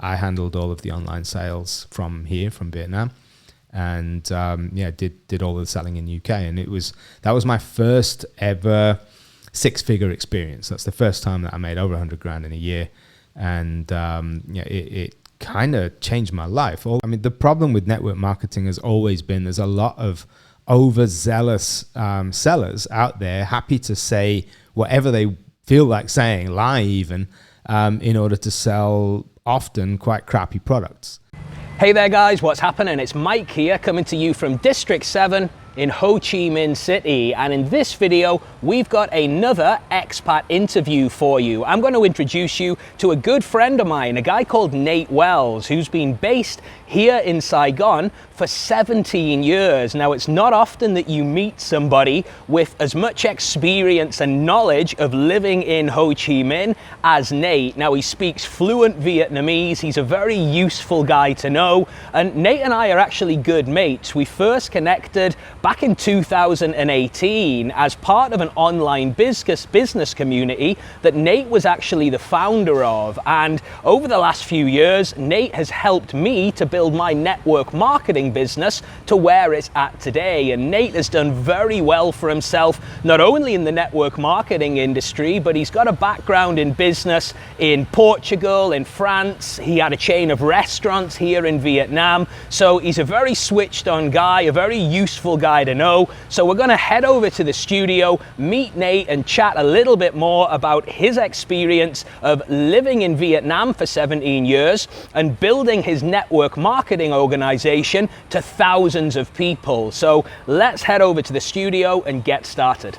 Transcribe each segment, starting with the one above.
I handled all of the online sales from here, from Vietnam, and did all the selling in the UK. And that was my first ever six-figure experience. That's the first time that I made over 100 grand in a year, and it kind of changed my life. The problem with network marketing has always been there's a lot of overzealous sellers out there, happy to say whatever they feel like saying, lie even, in order to sell often quite crappy products. Hey there guys, what's happening? It's Mike here, coming to you from District 7 in Ho Chi Minh City, and in this video we've got another expat interview for you. I'm going to introduce you to a good friend of mine, a guy called Nate Wells, who's been based here in Saigon for 17 years. Now, it's not often that you meet somebody with as much experience and knowledge of living in Ho Chi Minh as Nate. Now, he speaks fluent Vietnamese. He's a very useful guy to know, and Nate and I are actually good mates. We first connected back in 2018 as part of an online business community that Nate was actually the founder of. And over the last few years, Nate has helped me to build my network marketing business to where it's at today. And Nate has done very well for himself, not only in the network marketing industry, but he's got a background in business in Portugal, in France. He had a chain of restaurants here in Vietnam. So he's a very switched on guy, a very useful guy to know. So we're going to head over to the studio, meet Nate, and chat a little bit more about his experience of living in Vietnam for 17 years and building his network marketing organization to thousands of people. So let's head over to the studio and get started.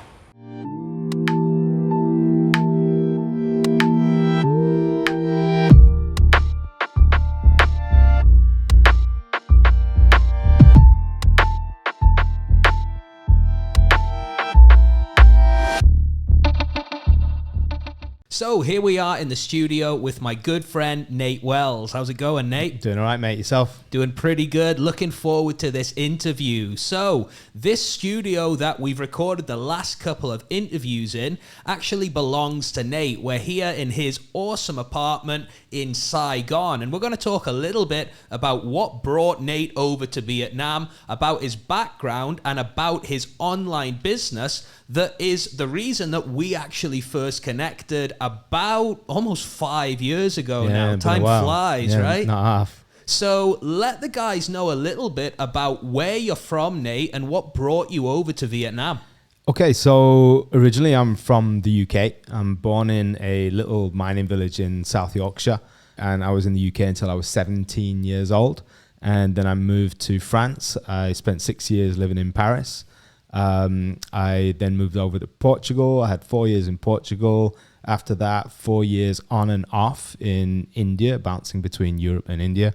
So here we are in the studio with my good friend, Nate Wells. How's it going, Nate? Doing all right, mate. Yourself? Doing pretty good. Looking forward to this interview. So this studio that we've recorded the last couple of interviews in actually belongs to Nate. We're here in his awesome apartment in Saigon, and we're going to talk a little bit about what brought Nate over to Vietnam, about his background, and about his online business that is the reason that we actually first connected about almost 5 years ago now. Time flies, right? Not half. So let the guys know a little bit about where you're from, Nate, and what brought you over to Vietnam. Okay, so originally I'm from the UK. I'm born in a little mining village in South Yorkshire, and I was in the UK until I was 17 years old. And then I moved to France. I spent 6 years living in Paris. I then moved over to Portugal. I had 4 years in Portugal. After that, 4 years on and off in India, bouncing between Europe and India.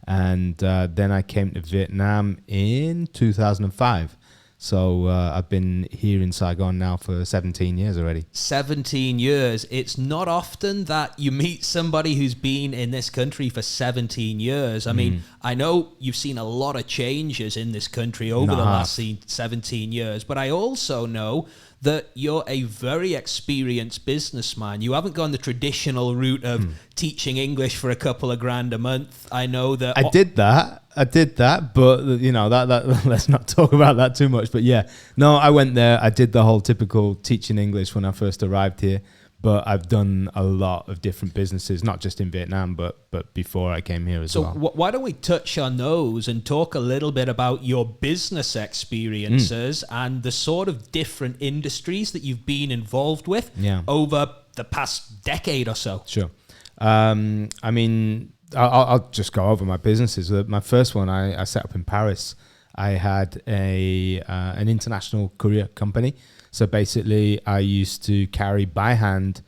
And then I came to Vietnam in 2005. So I've been here in Saigon now for 17 years already. 17 years. It's not often that you meet somebody who's been in this country for 17 years. I mean, I know you've seen a lot of changes in this country over the last 17 years, but I also know that you're a very experienced businessman. You haven't gone the traditional route of teaching English for a couple of grand a month. I know that... I did that, but you know, that let's not talk about that too much. But yeah, no, I went there. I did the whole typical teaching English when I first arrived here. But I've done a lot of different businesses, not just in Vietnam, but before I came here as well. So why don't we touch on those and talk a little bit about your business experiences and the sort of different industries that you've been involved with over the past decade or so? Sure. I mean, I'll just go over my businesses. My first one I set up in Paris. I had an international courier company. So basically, I used to carry by hand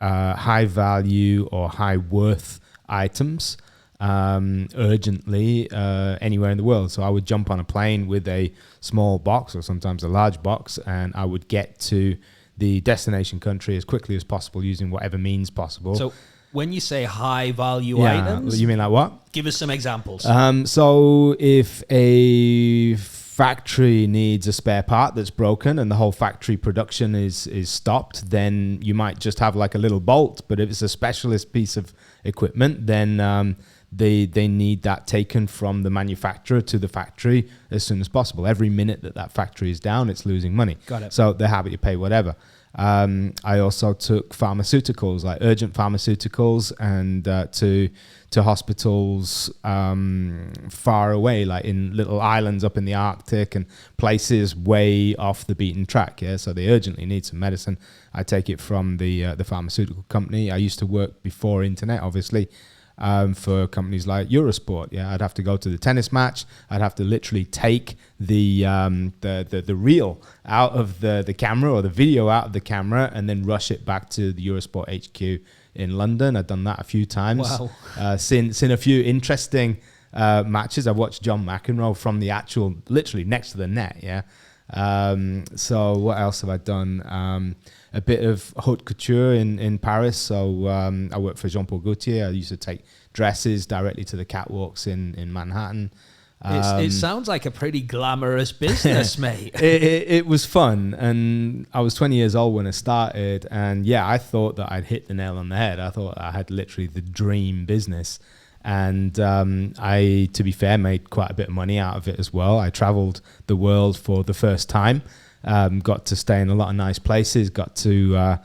high value or high worth items urgently anywhere in the world. So I would jump on a plane with a small box or sometimes a large box, and I would get to the destination country as quickly as possible using whatever means possible. So when you say high value items, you mean like what? Give us some examples. So if a factory needs a spare part that's broken and the whole factory production is stopped, then you might just have like a little bolt. But if it's a specialist piece of equipment, then they need that taken from the manufacturer to the factory as soon as possible. Every minute that factory is down, it's losing money. Got it. So they're happy to pay whatever. I also took pharmaceuticals, like urgent pharmaceuticals, and to hospitals far away, like in little islands up in the Arctic and places way off the beaten track. Yeah, so they urgently need some medicine. I take it from the pharmaceutical company. I used to work before internet, obviously, for companies like Eurosport. Yeah, I'd have to go to the tennis match. I'd have to literally take the reel out of the camera, or the video out of the camera, and then rush it back to the Eurosport HQ in London. I've done that a few times. Wow. Seen a few interesting matches. I've watched John McEnroe from the actual, literally next to the net. Yeah. So what else have I done? A bit of haute couture in Paris. So I worked for Jean-Paul Gaultier. I used to take dresses directly to the catwalks in Manhattan. It sounds like a pretty glamorous business, mate. It was fun, and I was 20 years old when I started, and yeah, I thought that I'd hit the nail on the head. I thought I had literally the dream business, and I, to be fair, made quite a bit of money out of it as well. I traveled the world for the first time, got to stay in a lot of nice places, got to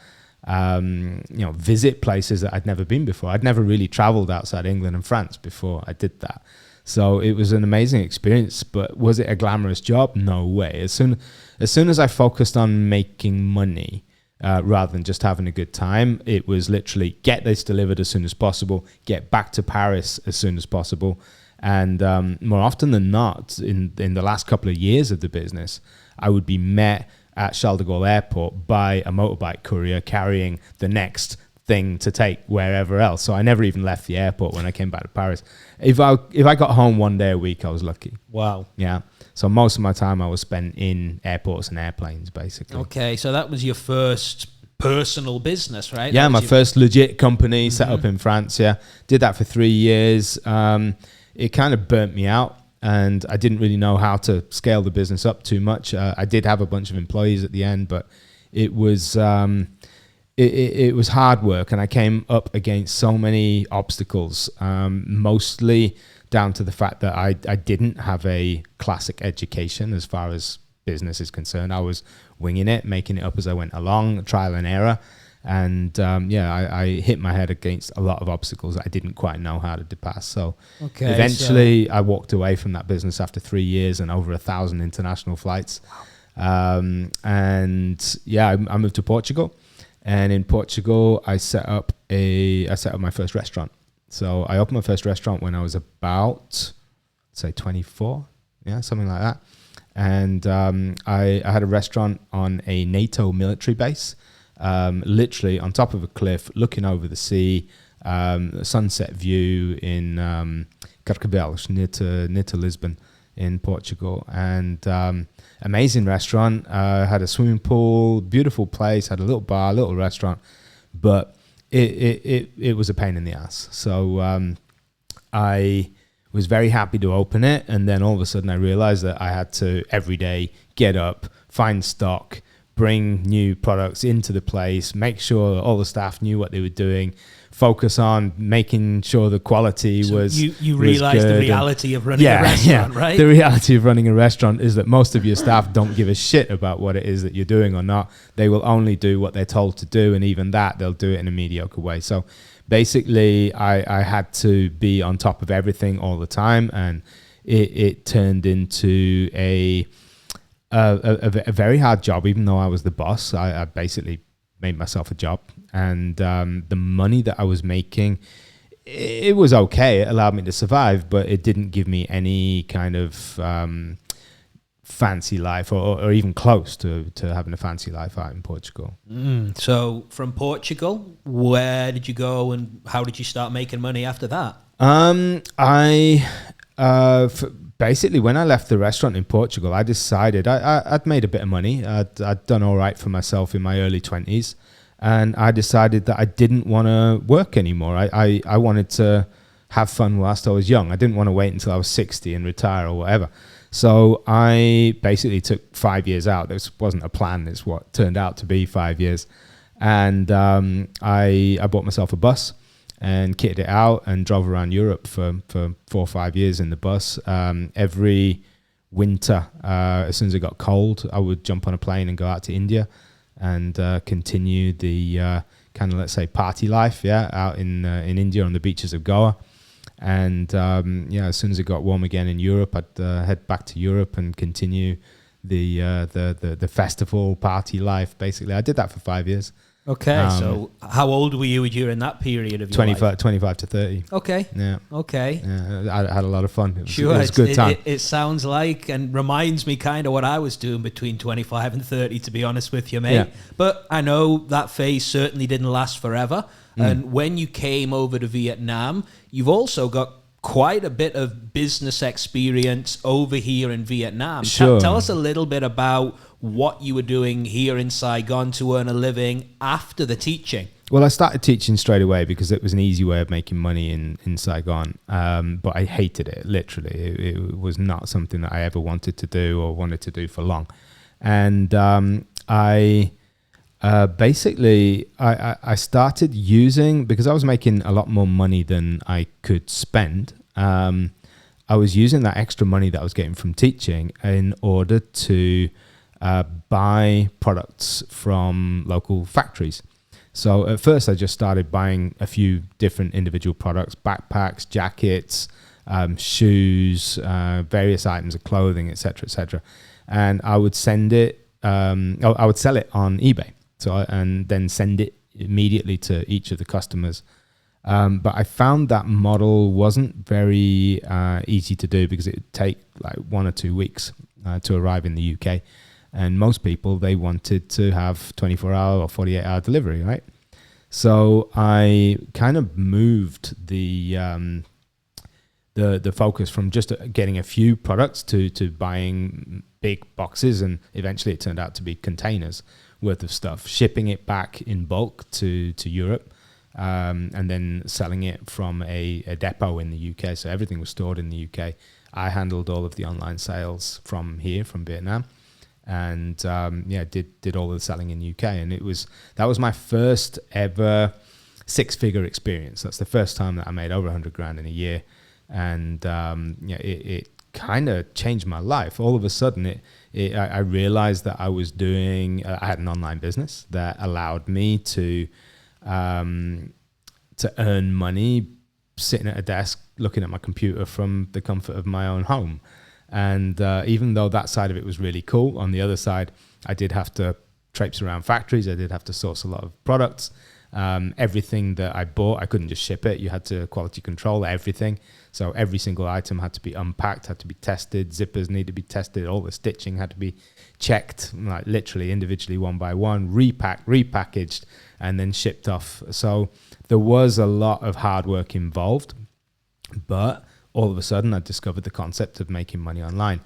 visit places that I'd never been before. I'd never really traveled outside England and France before I did that. So it was an amazing experience, but was it a glamorous job? No way. As soon as I focused on making money, rather than just having a good time, it was literally get this delivered as soon as possible, get back to Paris as soon as possible. And more often than not, in the last couple of years of the business, I would be met at Charles de Gaulle Airport by a motorbike courier carrying the next thing to take wherever else. So I never even left the airport when I came back to Paris. If I got home one day a week, I was lucky. Wow. Yeah. So most of my time I was spent in airports and airplanes, basically. Okay, so that was your first personal business, right? Yeah, my first legit company set up in France. Yeah, did that for 3 years. It kind of burnt me out, and I didn't really know how to scale the business up too much. I did have a bunch of employees at the end, but it was it was hard work, and I came up against so many obstacles, mostly down to the fact that I didn't have a classic education as far as business is concerned. I was winging it, making it up as I went along, trial and error. And I hit my head against a lot of obstacles that I didn't quite know how to pass. So eventually I walked away from that business after 3 years and over 1,000 international flights. I moved to Portugal, and in Portugal I set up my first restaurant. So I opened my first restaurant when I was about, say, 24, something like that. And I had a restaurant on a NATO military base, literally on top of a cliff, looking over the sea, sunset view in Carcavelos, near to Lisbon in Portugal. And amazing restaurant, had a swimming pool, beautiful place, had a little bar, little restaurant, but it was a pain in the ass. So I was very happy to open it, and then all of a sudden I realized that I had to every day get up, find stock, bring new products into the place, make sure all the staff knew what they were doing, focus on making sure the quality was you realized the reality of running a restaurant, right? The reality of running a restaurant is that most of your staff don't give a shit about what it is that you're doing or not. They will only do what they're told to do, and even that, they'll do it in a mediocre way. So basically, I had to be on top of everything all the time, and it turned into a very hard job. Even though I was the boss, I basically made myself a job, and the money that I was making, it was okay. It allowed me to survive, but it didn't give me any kind of fancy life, or even close to having a fancy life out in Portugal. So from Portugal, where did you go, and how did you start making money after that? Basically, when I left the restaurant in Portugal, I decided I'd made a bit of money. I'd done all right for myself in my early 20s, and I decided that I didn't want to work anymore. I wanted to have fun whilst I was young. I didn't want to wait until I was 60 and retire or whatever. So I basically took 5 years out. This wasn't a plan. It's what turned out to be 5 years. And I bought myself a bus, and kitted it out and drove around Europe for 4 or 5 years in the bus. Every winter, as soon as it got cold, I would jump on a plane and go out to India and continue the kind of, let's say, party life, out in India on the beaches of Goa. And as soon as it got warm again in Europe, I'd head back to Europe and continue the festival party life. Basically, I did that for 5 years. Okay, so how old were you during that period of your 25 to 30. Okay. Yeah. Okay. Yeah, I had a lot of fun. It Sure, was a good time. It sounds like, and reminds me kind of what I was doing between 25 and 30, to be honest with you, mate. Yeah. But I know that phase certainly didn't last forever. And when you came over to Vietnam, you've also got quite a bit of business experience over here in Vietnam. Sure. Tell us a little bit about what you were doing here in Saigon to earn a living after the teaching. Well, I started teaching straight away because it was an easy way of making money in Saigon. But I hated it, literally. It was not something that I ever wanted to do or wanted to do for long. And I started using, because I was making a lot more money than I could spend, I was using that extra money that I was getting from teaching in order to buy products from local factories. So at first I just started buying a few different individual products, backpacks, jackets, shoes, various items of clothing, etc. And I would send it, I would sell it on eBay. And then send it immediately to each of the customers. But I found that model wasn't very easy to do because it would take like 1 or 2 weeks to arrive in the UK. And most people, they wanted to have 24-hour or 48-hour delivery, right? So I kind of moved the focus from just getting a few products to buying big boxes, and eventually it turned out to be containers worth of stuff, shipping it back in bulk to Europe, and then selling it from a depot in the UK. So everything was stored in the UK. I handled all of the online sales from here, from Vietnam, and did all of the selling in the UK. And that was my first ever 6-figure experience. That's the first time that I made over 100 grand in a year, and it kind of changed my life. All of a sudden, I realized that I had an online business that allowed me to earn money sitting at a desk looking at my computer from the comfort of my own home. And even though that side of it was really cool, on the other side, I did have to traipse around factories. I did have to source a lot of products. Everything that I bought, I couldn't just ship it. You had to quality control everything. So every single item had to be unpacked, had to be tested. Zippers needed to be tested. All the stitching had to be checked, like literally individually, one by one, repacked, repackaged, and then shipped off. So there was a lot of hard work involved, but all of a sudden I discovered the concept of making money online.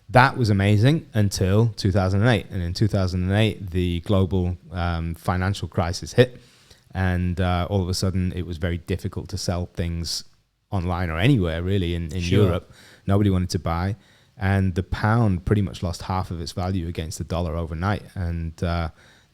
That was amazing until 2008. And in 2008, the global financial crisis hit. And all of a sudden, it was very difficult to sell things online or anywhere, really, in Sure. Europe. Nobody wanted to buy. And the pound pretty much lost half of its value against the dollar overnight. And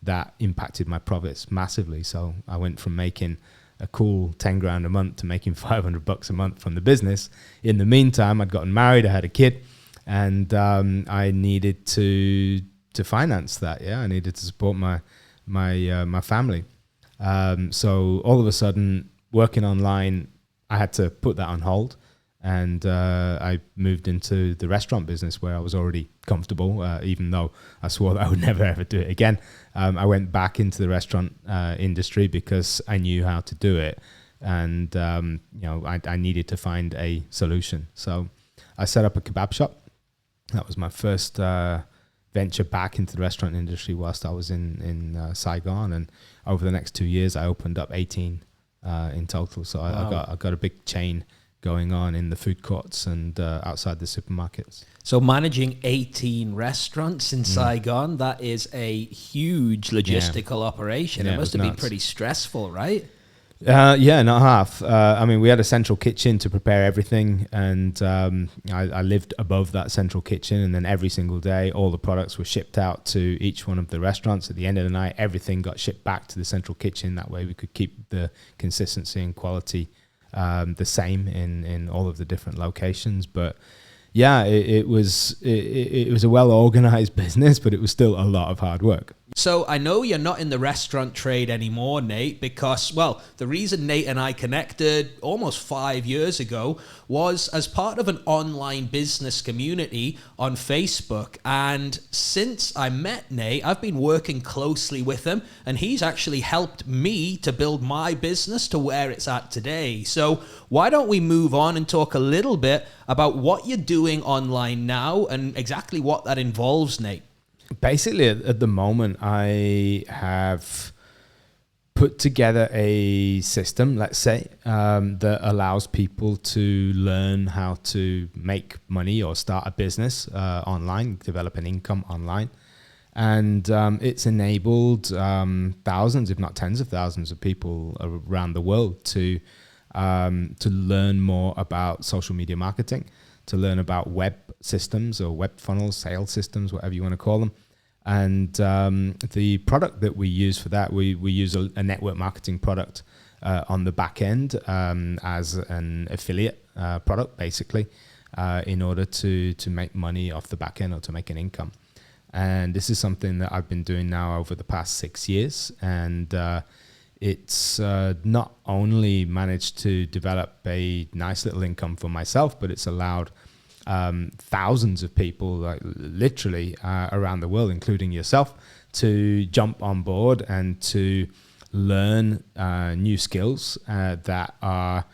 that impacted my profits massively. So I went from making a cool 10 grand a month to making $500 a month from the business. In the meantime, I'd gotten married, I had a kid, and I needed to finance that. Yeah, I needed to support my family. So all of a sudden, working online, I had to put that on hold, and I moved into the restaurant business where I was already comfortable, even though I swore that I would never ever do it again. I went back into the restaurant industry because I knew how to do it, and I needed to find a solution. So I set up a kebab shop. That was my first venture back into the restaurant industry whilst I was in Saigon, and over the next 2 years I opened up 18 in total. So Wow. I got a big chain going on in the food courts and outside the supermarkets. So managing 18 restaurants in Saigon, that is a huge logistical operation. Yeah, It it must was have been nuts. pretty stressful, right? Yeah, not half. I mean, we had a central kitchen to prepare everything, and I lived above that central kitchen, and then every single day, all the products were shipped out to each one of the restaurants. At the end of the night, everything got shipped back to the central kitchen. That way we could keep the consistency and quality the same in all of the different locations. But yeah, it was a well-organized business, but it was still a lot of hard work. So I know you're not in the restaurant trade anymore, Nate, because, well, the reason Nate and I connected almost 5 years ago was as part of an online business community on Facebook. And since I met Nate, I've been working closely with him, and he's actually helped me to build my business to where it's at today. So why don't we move on and talk a little bit about what you're doing online now and exactly what that involves, Nate? Basically, at the moment, I have put together a system, let's say, that allows people to learn how to make money or start a business online, develop an income online. And it's enabled thousands, if not tens of thousands of people around the world to learn more about social media marketing, to learn about web systems or web funnels, sales systems, whatever you want to call them. And the product that we use for that, we use a network marketing product on the back end as an affiliate product, basically, in order to make money off the back end or to make an income. And this is something that I've been doing now over the past 6 years. And it's not only managed to develop a nice little income for myself, but it's allowed thousands of people, like literally around the world, including yourself, to jump on board and to learn new skills that are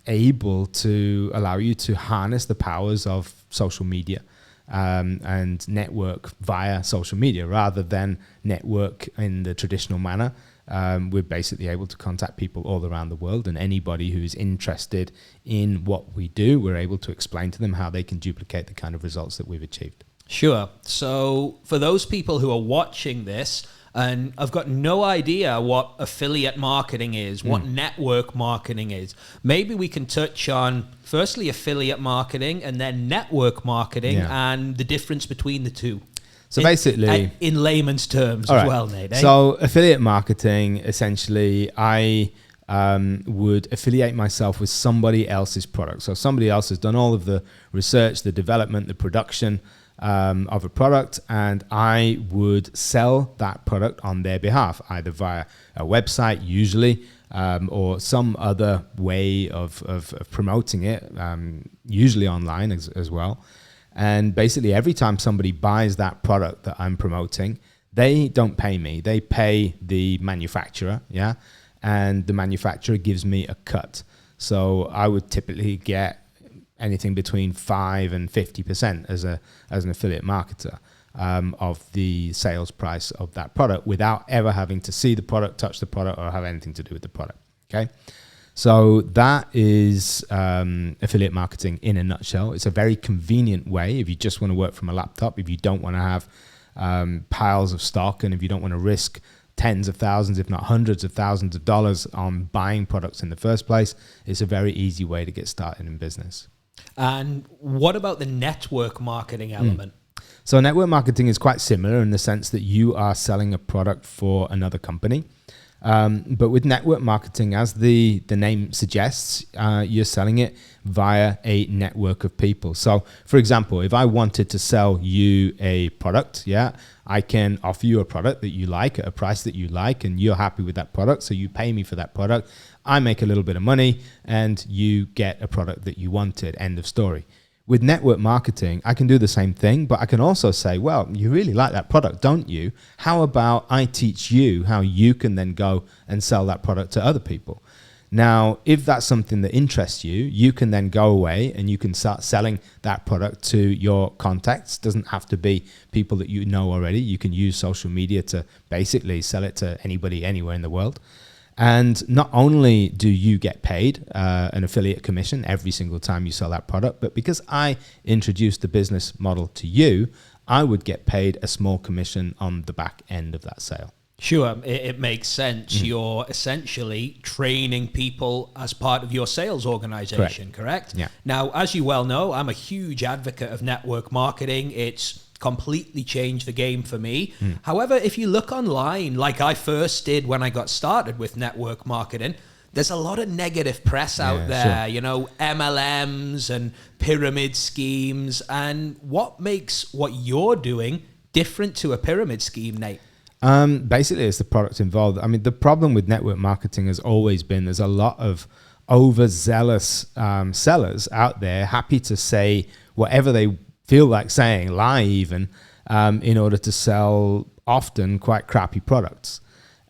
able to allow you to harness the powers of social media and network via social media rather than network in the traditional manner. We're basically able to contact people all around the world, and anybody who's interested in what we do, we're able to explain to them how they can duplicate the kind of results that we've achieved. Sure. So for those people who are watching this and I've got no idea what affiliate marketing is, what network marketing is, maybe we can touch on firstly affiliate marketing and then network marketing and the difference between the two. So basically, in layman's terms as well, Nate. Eh? So affiliate marketing, essentially, I would affiliate myself with somebody else's product. So somebody else has done all of the research, the development, the production of a product, and I would sell that product on their behalf, either via a website, usually, or some other way of promoting it, usually online as well. And basically, every time somebody buys that product that I'm promoting, they don't pay me. They pay the manufacturer, and the manufacturer gives me a cut. So I would typically get anything between 5 and 50% as an affiliate marketer of the sales price of that product without ever having to see the product, touch the product, or have anything to do with the product. Okay. So that is affiliate marketing in a nutshell. It's a very convenient way if you just want to work from a laptop, if you don't want to have piles of stock, and if you don't want to risk tens of thousands, if not hundreds of thousands of dollars on buying products in the first place. It's a very easy way to get started in business. And what about the network marketing element? So network marketing is quite similar in the sense that you are selling a product for another company. But with network marketing, as the name suggests, you're selling it via a network of people. So, for example, if I wanted to sell you a product, I can offer you a product that you like at a price that you like, and you're happy with that product, so you pay me for that product. I make a little bit of money, and you get a product that you wanted. End of story. With network marketing, I can do the same thing, but I can also say, well, you really like that product, don't you? How about I teach you how you can then go and sell that product to other people? Now, if that's something that interests you, you can then go away and you can start selling that product to your contacts. It doesn't have to be people that you know already. You can use social media to basically sell it to anybody, anywhere in the world. And not only do you get paid an affiliate commission every single time you sell that product, but because I introduced the business model to you, I would get paid a small commission on the back end of that sale. Sure, it makes sense. You're essentially training people as part of your sales organization, correct? Yeah. Now, as you well know, I'm a huge advocate of network marketing. It's completely changed the game for me. However, if you look online, like I first did when I got started with network marketing, there's a lot of negative press out there, you know, MLMs and pyramid schemes. And what makes what you're doing different to a pyramid scheme, Nate? Basically, it's the product involved. I mean, the problem with network marketing has always been there's a lot of overzealous sellers out there happy to say whatever they feel like saying, lie even, in order to sell often quite crappy products.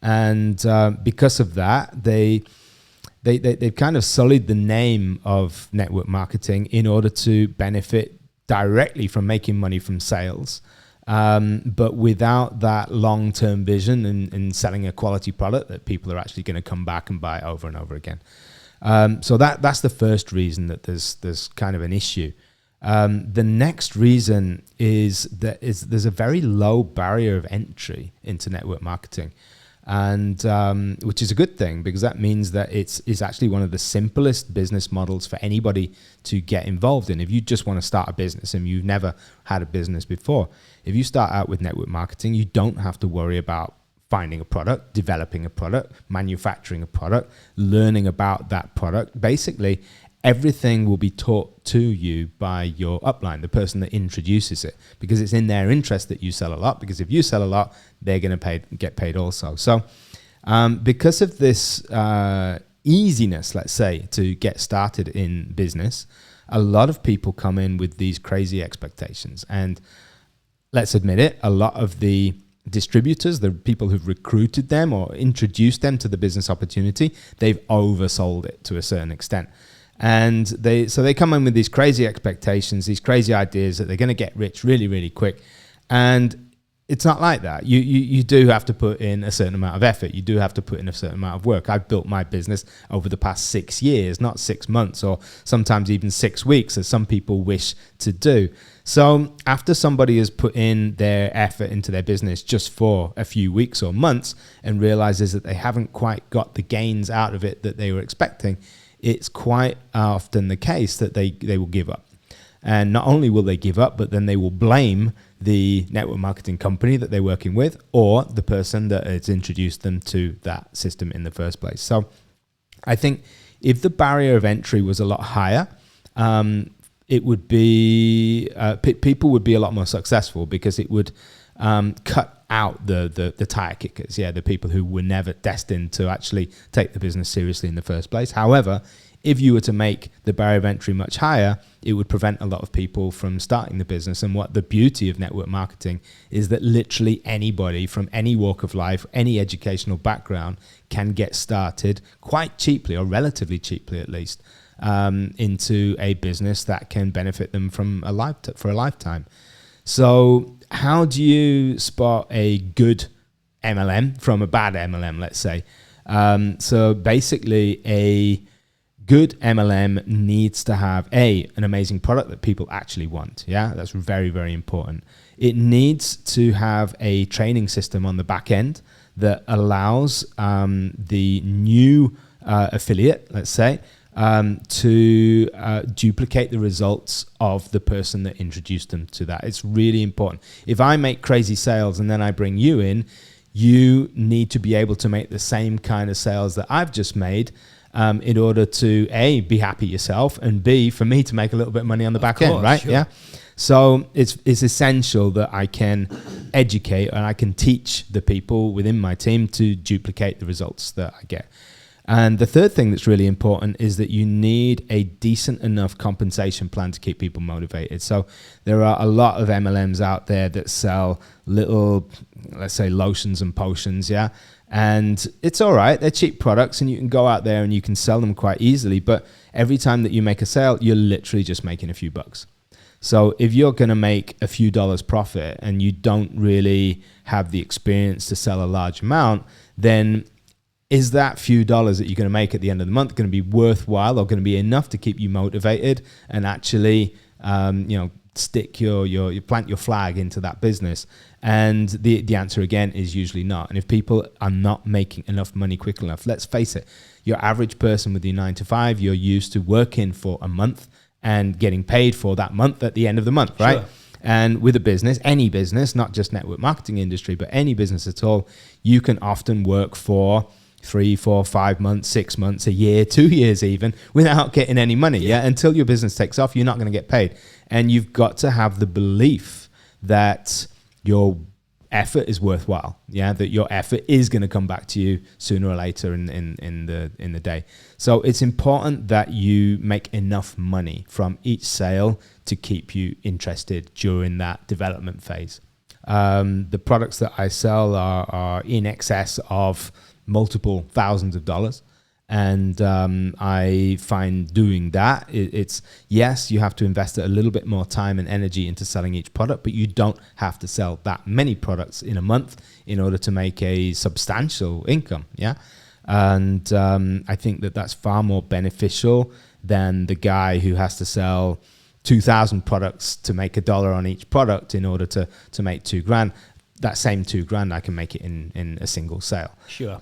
And because of that, they've kind of sullied the name of network marketing in order to benefit directly from making money from sales. But without that long-term vision in selling a quality product that people are actually going to come back and buy over and over again. So that's the first reason that there's kind of an issue. The next reason is that there's a very low barrier of entry into network marketing, and which is a good thing because that means that it's actually one of the simplest business models for anybody to get involved in. If you just want to start a business and you've never had a business before, if you start out with network marketing, you don't have to worry about finding a product, developing a product, manufacturing a product, learning about that product. Basically, everything will be taught to you by your upline, the person that introduces it, because it's in their interest that you sell a lot, because if you sell a lot, they're going to get paid also. So because of this easiness, let's say, to get started in business, a lot of people come in with these crazy expectations. And let's admit it, a lot of the distributors, the people who've recruited them or introduced them to the business opportunity, they've oversold it to a certain extent. And they come in with these crazy expectations, these crazy ideas that they're going to get rich really, really quick. And it's not like that. You do have to put in a certain amount of effort. You do have to put in a certain amount of work. I've built my business over the past 6 years, not 6 months or sometimes even 6 weeks, as some people wish to do. So after somebody has put in their effort into their business just for a few weeks or months and realizes that they haven't quite got the gains out of it that they were expecting, it's quite often the case that they will give up. And not only will they give up, but then they will blame the network marketing company that they're working with or the person that has introduced them to that system in the first place. So I think if the barrier of entry was a lot higher, it would be people would be a lot more successful because it would cut out the tire kickers, the people who were never destined to actually take the business seriously in the first place. However, if you were to make the barrier of entry much higher, it would prevent a lot of people from starting the business. And what the beauty of network marketing is that literally anybody from any walk of life, any educational background can get started quite cheaply, or relatively cheaply at least, into a business that can benefit them for a lifetime. So how do you spot a good MLM from a bad MLM, let's say? So basically a good MLM needs to have an amazing product that people actually want. That's very, very important. It needs to have a training system on the back end that allows the new affiliate, let's say, to duplicate the results of the person that introduced them to that. It's really important. If I make crazy sales and then I bring you in, you need to be able to make the same kind of sales that I've just made in order to A, be happy yourself, and B, for me to make a little bit of money on the back end, right? Sure. So it's essential that I can educate and I can teach the people within my team to duplicate the results that I get. And the third thing that's really important is that you need a decent enough compensation plan to keep people motivated. So there are a lot of MLMs out there that sell little, let's say, lotions and potions, and it's all right. They're cheap products and you can go out there and you can sell them quite easily. But every time that you make a sale, you're literally just making a few bucks. So if you're going to make a few dollars profit and you don't really have the experience to sell a large amount, then is that few dollars that you're going to make at the end of the month going to be worthwhile or going to be enough to keep you motivated and actually, you plant your flag into that business? And the answer again is usually not. And if people are not making enough money quick enough, let's face it, your average person with your 9 to 5, you're used to working for a month and getting paid for that month at the end of the month, right? Sure. And with a business, any business, not just network marketing industry, but any business at all, you can often work for 3, 4, 5 months, 6 months, a year, 2 years even, without getting any money. Yeah. Until your business takes off, you're not going to get paid. And you've got to have the belief that your effort is worthwhile. Yeah. That your effort is going to come back to you sooner or later in the day. So it's important that you make enough money from each sale to keep you interested during that development phase. The products that I sell are in excess of multiple thousands of dollars. And I find doing that, it's yes, you have to invest a little bit more time and energy into selling each product, but you don't have to sell that many products in a month in order to make a substantial income. Yeah. And I think that that's far more beneficial than the guy who has to sell 2,000 products to make $1 on each product in order to make $2,000. That same $2,000, I can make it in a single sale. Sure.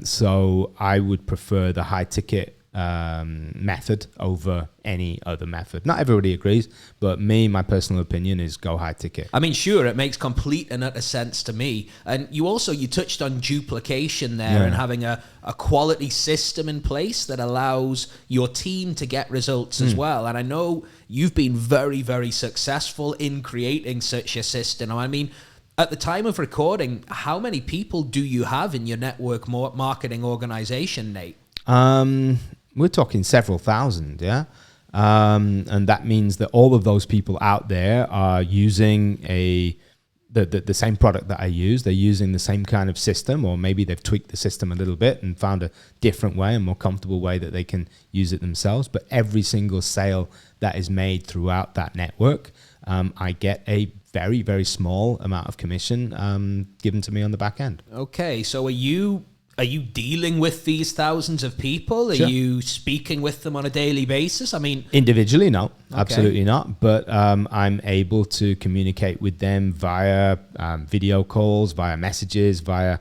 So I would prefer the high ticket method over any other method. Not everybody agrees, but my personal opinion is go high ticket. I mean, sure, it makes complete and utter sense to me. And you touched on duplication there, and having a quality system in place that allows your team to get results as well. And I know you've been very, very successful in creating such a system. I mean, at the time of recording, how many people do you have in your network marketing organization, Nate? We're talking several thousand, yeah? And that means that all of those people out there are using the same product that I use. They're using the same kind of system, or maybe they've tweaked the system a little bit and found a different way, a more comfortable way that they can use it themselves. But every single sale that is made throughout that network, I get a very, very small amount of commission given to me on the back end. Okay, so are you dealing with these thousands of people? Are Sure. you speaking with them on a daily basis? I mean, individually, no, Okay. absolutely not. But I'm able to communicate with them via video calls, via messages, via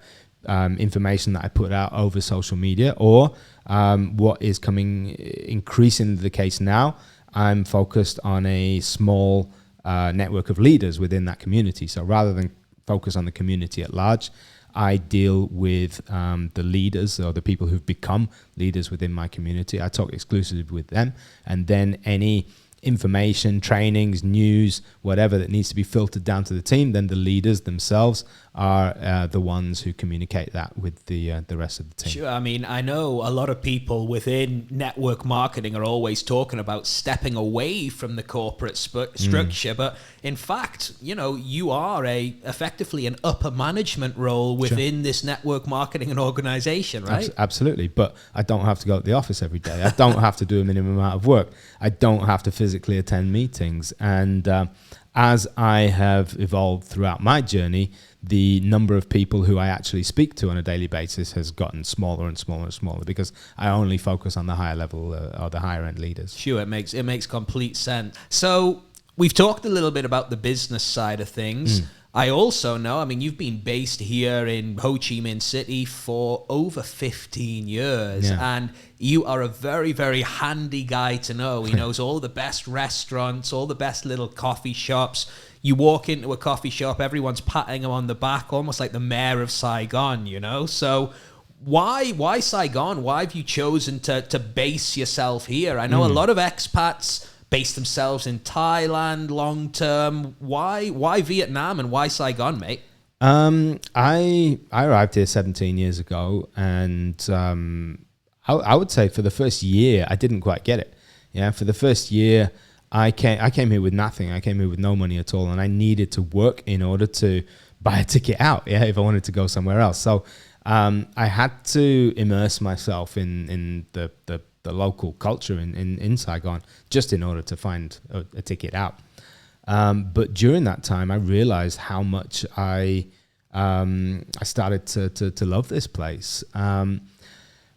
information that I put out over social media, or what is coming increasingly the case now, I'm focused on a small network of leaders within that community. So rather than focus on the community at large, I deal with the leaders, or the people who've become leaders within my community. I talk exclusively with them, and then any information, trainings, news, whatever that needs to be filtered down to the team, then the leaders themselves are the ones who communicate that with the rest of the team. sure. I mean, I know a lot of people within network marketing are always talking about stepping away from the corporate structure, but in fact, you are effectively an upper management role within this network marketing and organization, right? Absolutely, but I don't have to go to the office every day. I don't have to do a minimum amount of work. I don't have to physically attend meetings. And as I have evolved throughout my journey, the number of people who I actually speak to on a daily basis has gotten smaller and smaller and smaller, because I only focus on the higher level or the higher end leaders. Sure, it makes complete sense. So we've talked a little bit about the business side of things. I also know, I mean, you've been based here in Ho Chi Minh City for over 15 years, and you are a very, very handy guy to know. He knows all the best restaurants, all the best little coffee shops. You walk into a coffee shop, everyone's patting him on the back, almost like the mayor of Saigon, So why Saigon? Why have you chosen to base yourself here? I know a lot of expats base themselves in Thailand long term. Why Vietnam, and why Saigon, mate? I arrived here 17 years ago, and I would say for the first year I didn't quite get it. Yeah, for the first year I came here with nothing. I came here with no money at all, and I needed to work in order to buy a ticket out. Yeah, if I wanted to go somewhere else. So I had to immerse myself in the local culture in Saigon, just in order to find a ticket out. But during that time, I realized how much I started to love this place.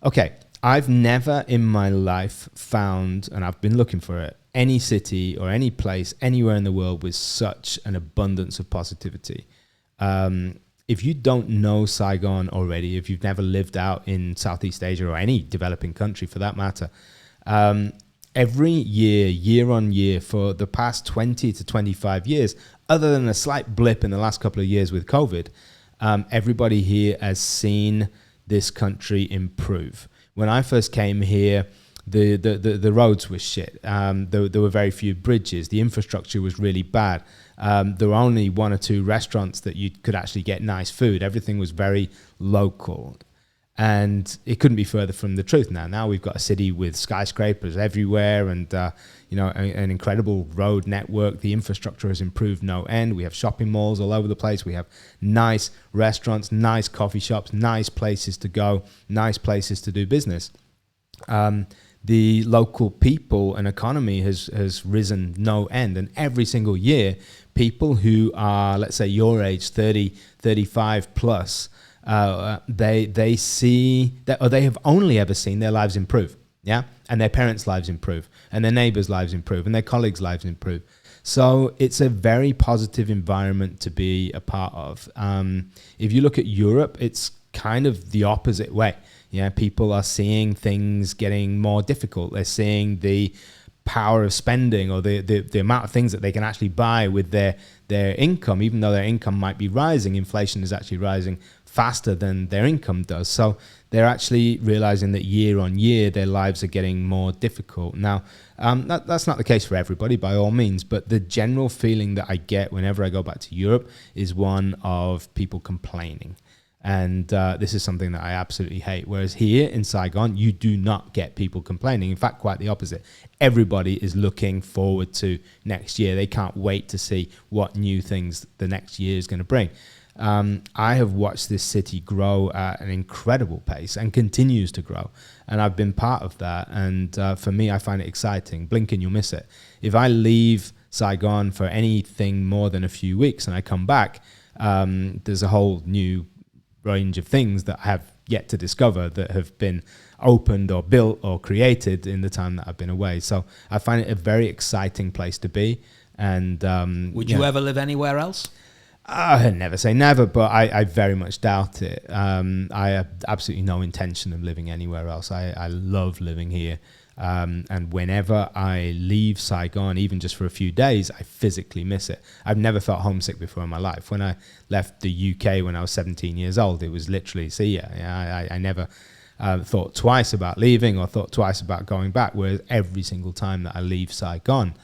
Okay, I've never in my life found, and I've been looking for it, any city or any place anywhere in the world with such an abundance of positivity. If you don't know Saigon already, if you've never lived out in Southeast Asia or any developing country for that matter, every year on year for the past 20 to 25 years, other than a slight blip in the last couple of years with COVID, everybody here has seen this country improve. When I first came here, the roads were shit. There were very few bridges. The infrastructure was really bad. There were only 1 or 2 restaurants that you could actually get nice food. Everything was very local. And it couldn't be further from the truth now. Now we've got a city with skyscrapers everywhere and an incredible road network. The infrastructure has improved no end. We have shopping malls all over the place. We have nice restaurants, nice coffee shops, nice places to go, nice places to do business. The local people and economy has risen no end. And every single year, people who are, let's say, your age, 30, 35 plus, they see that, or they have only ever seen their lives improve, yeah, and their parents' lives improve, and their neighbors' lives improve, and their colleagues' lives improve. So it's a very positive environment to be a part of. If you look at Europe, it's kind of the opposite way. Yeah, people are seeing things getting more difficult. They're seeing the power of spending or the amount of things that they can actually buy with their income, even though their income might be rising. Inflation is actually rising faster than their income does. So they're actually realizing that year on year, their lives are getting more difficult. Now, that's not the case for everybody by all means, but the general feeling that I get whenever I go back to Europe is one of people complaining. And this is something that I absolutely hate. Whereas here in Saigon, you do not get people complaining. In fact, quite the opposite. Everybody is looking forward to next year. They can't wait to see what new things the next year is going to bring. I have watched this city grow at an incredible pace and continues to grow. And I've been part of that. And for me, I find it exciting. Blink and you'll miss it. If I leave Saigon for anything more than a few weeks and I come back, there's a whole new range of things that I have yet to discover that have been opened or built or created in the time that I've been away. So I find it a very exciting place to be. And would you ever live anywhere else? I never say never, but I very much doubt it. I have absolutely no intention of living anywhere else. I love living here. And whenever I leave Saigon, even just for a few days, I physically miss it. I've never felt homesick before in my life. When I left the UK when I was 17 years old, it was literally, see ya. I never thought twice about leaving or thought twice about going back, whereas every single time that I leave Saigon,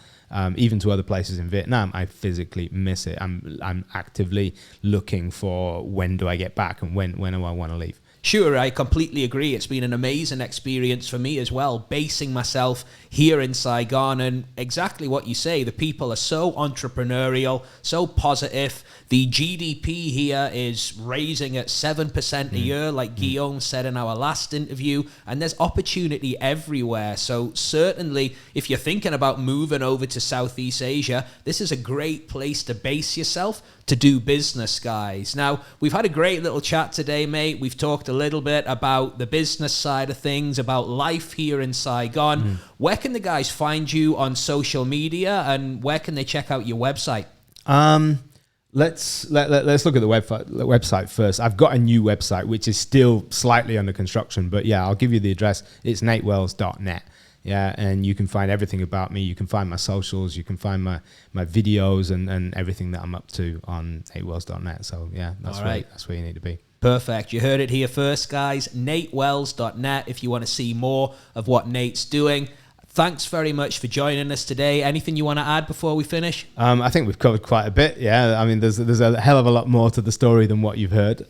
even to other places in Vietnam, I physically miss it. I'm actively looking for when do I get back and when do I want to leave. Sure, I completely agree. It's been an amazing experience for me as well, basing myself here in Saigon. And exactly what you say, the people are so entrepreneurial, so positive. The GDP here is raising at 7% a year, like Guillaume said in our last interview. And there's opportunity everywhere. So certainly, if you're thinking about moving over to Southeast Asia, this is a great place to base yourself, to do business, guys. Now, we've had a great little chat today, mate. We've talked a little bit about the business side of things, about life here in Saigon. Where can the guys find you on social media, and where can they check out your website? Let's look at the website first. I've got a new website, which is still slightly under construction, but yeah, I'll give you the address. It's natewells.net. Yeah, and you can find everything about me. You can find my socials. You can find my videos and everything that I'm up to on natewells.net. So yeah, that's where you need to be. Perfect. You heard it here first, guys. natewells.net if you want to see more of what Nate's doing. Thanks very much for joining us today. Anything you want to add before we finish? I think we've covered quite a bit. Yeah, I mean, there's a hell of a lot more to the story than what you've heard.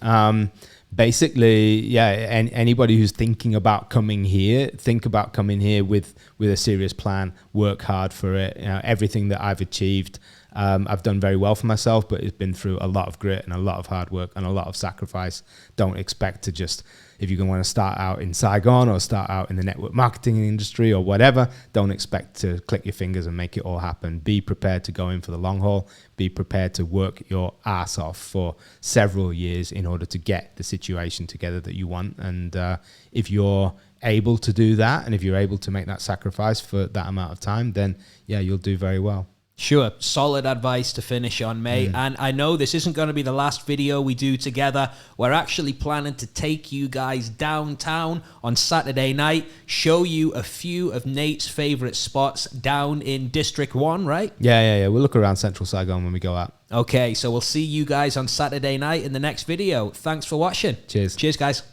Basically, yeah, anybody who's thinking about coming here, think about coming here with a serious plan, work hard for it. You know, everything that I've achieved, I've done very well for myself, but it's been through a lot of grit and a lot of hard work and a lot of sacrifice. Don't expect to just, if you're going to want to start out in Saigon or start out in the network marketing industry or whatever, don't expect to click your fingers and make it all happen. Be prepared to go in for the long haul. Be prepared to work your ass off for several years in order to get the situation together that you want. And if you're able to do that, and if you're able to make that sacrifice for that amount of time, then yeah, you'll do very well. Sure. Solid advice to finish on, mate. And I know this isn't going to be the last video we do together. We're actually planning to take you guys downtown on Saturday night, show you a few of Nate's favorite spots down in District 1, right? Yeah. We'll look around Central Saigon when we go out. Okay, so we'll see you guys on Saturday night in the next video. Thanks for watching. Cheers. Cheers, guys.